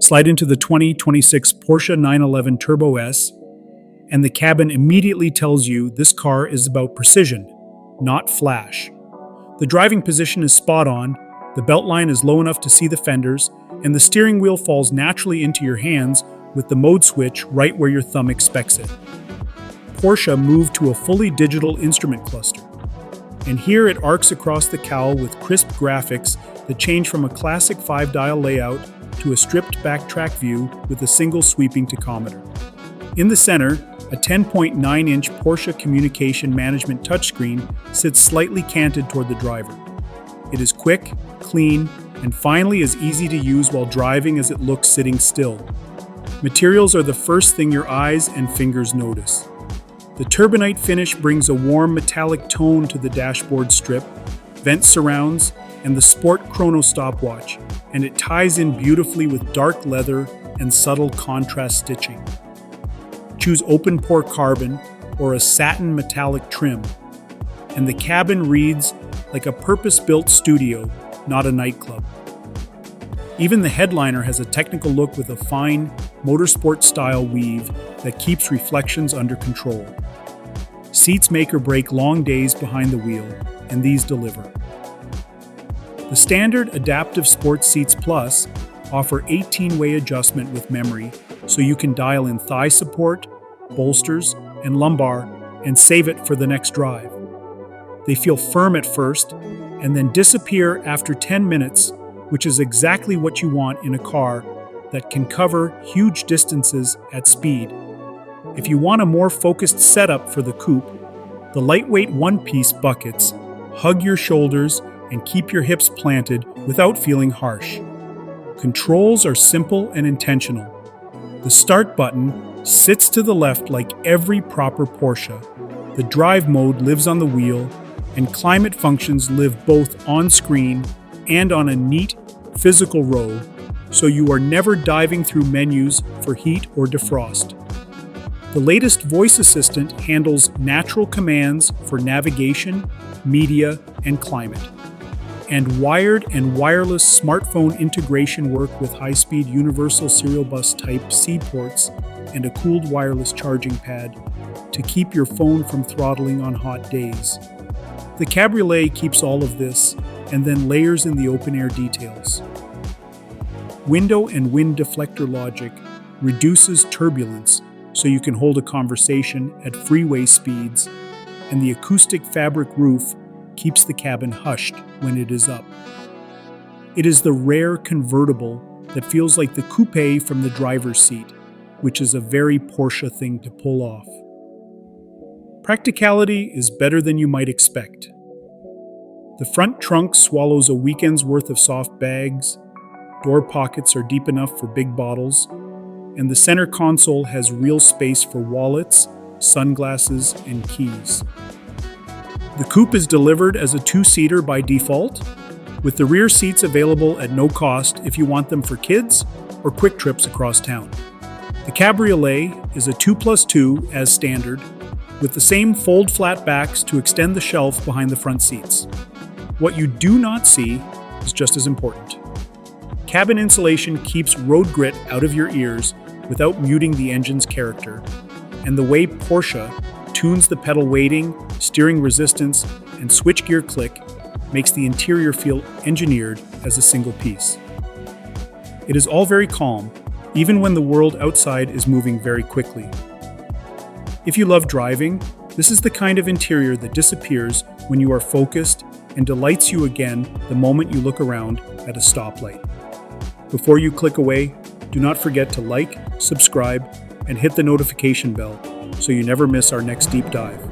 Slide into the 2026 Porsche 911 Turbo S, and the cabin immediately tells you this car is about precision, not flash. The driving position is spot on, the beltline is low enough to see the fenders, and the steering wheel falls naturally into your hands with the mode switch right where your thumb expects it. Porsche moved to a fully digital instrument cluster, and here it arcs across the cowl with crisp graphics that change from a classic 5-dial layout to a stripped backtrack view with a single sweeping tachometer. In the center, a 10.9-inch Porsche communication management touchscreen sits slightly canted toward the driver. It is quick, clean, and finally as easy to use while driving as it looks sitting still. Materials are the first thing your eyes and fingers notice. The Turbonite finish brings a warm metallic tone to the dashboard strip, vent surrounds, and the Sport Chrono stopwatch, and it ties in beautifully with dark leather and subtle contrast stitching. Choose open pore carbon or a satin metallic trim, and the cabin reads like a purpose-built studio, not a nightclub. Even the headliner has a technical look with a fine, motorsport-style weave that keeps reflections under control. Seats make or break long days behind the wheel, and these deliver. The standard Adaptive Sports Seats Plus offer 18-way adjustment with memory, so you can dial in thigh support, bolsters, and lumbar, and save it for the next drive. They feel firm at first, and then disappear after 10 minutes, which is exactly what you want in a car that can cover huge distances at speed. If you want a more focused setup for the coupe, the lightweight one-piece buckets hug your shoulders and keep your hips planted without feeling harsh. Controls are simple and intentional. The start button sits to the left like every proper Porsche. The drive mode lives on the wheel, and climate functions live both on screen and on a neat, physical row, so you are never diving through menus for heat or defrost. The latest voice assistant handles natural commands for navigation, media, and climate. And wired and wireless smartphone integration work with high-speed universal serial bus Type-C ports and a cooled wireless charging pad to keep your phone from throttling on hot days. The Cabriolet keeps all of this and then layers in the open-air details. Window and wind deflector logic reduces turbulence so you can hold a conversation at freeway speeds, and the acoustic fabric roof keeps the cabin hushed when it is up. It is the rare convertible that feels like the coupe from the driver's seat, which is a very Porsche thing to pull off. Practicality is better than you might expect. The front trunk swallows a weekend's worth of soft bags, door pockets are deep enough for big bottles, and the center console has real space for wallets, sunglasses, and keys. The coupe is delivered as a two-seater by default, with the rear seats available at no cost if you want them for kids or quick trips across town. The Cabriolet is a 2+2 as standard, with the same fold-flat backs to extend the shelf behind the front seats. What you do not see is just as important. Cabin insulation keeps road grit out of your ears without muting the engine's character, and the way Porsche tunes the pedal weighting, steering resistance, and switchgear click makes the interior feel engineered as a single piece. It is all very calm, even when the world outside is moving very quickly. If you love driving, this is the kind of interior that disappears when you are focused and delights you again the moment you look around at a stoplight. Before you click away, do not forget to like, subscribe, and hit the notification bell so you never miss our next deep dive.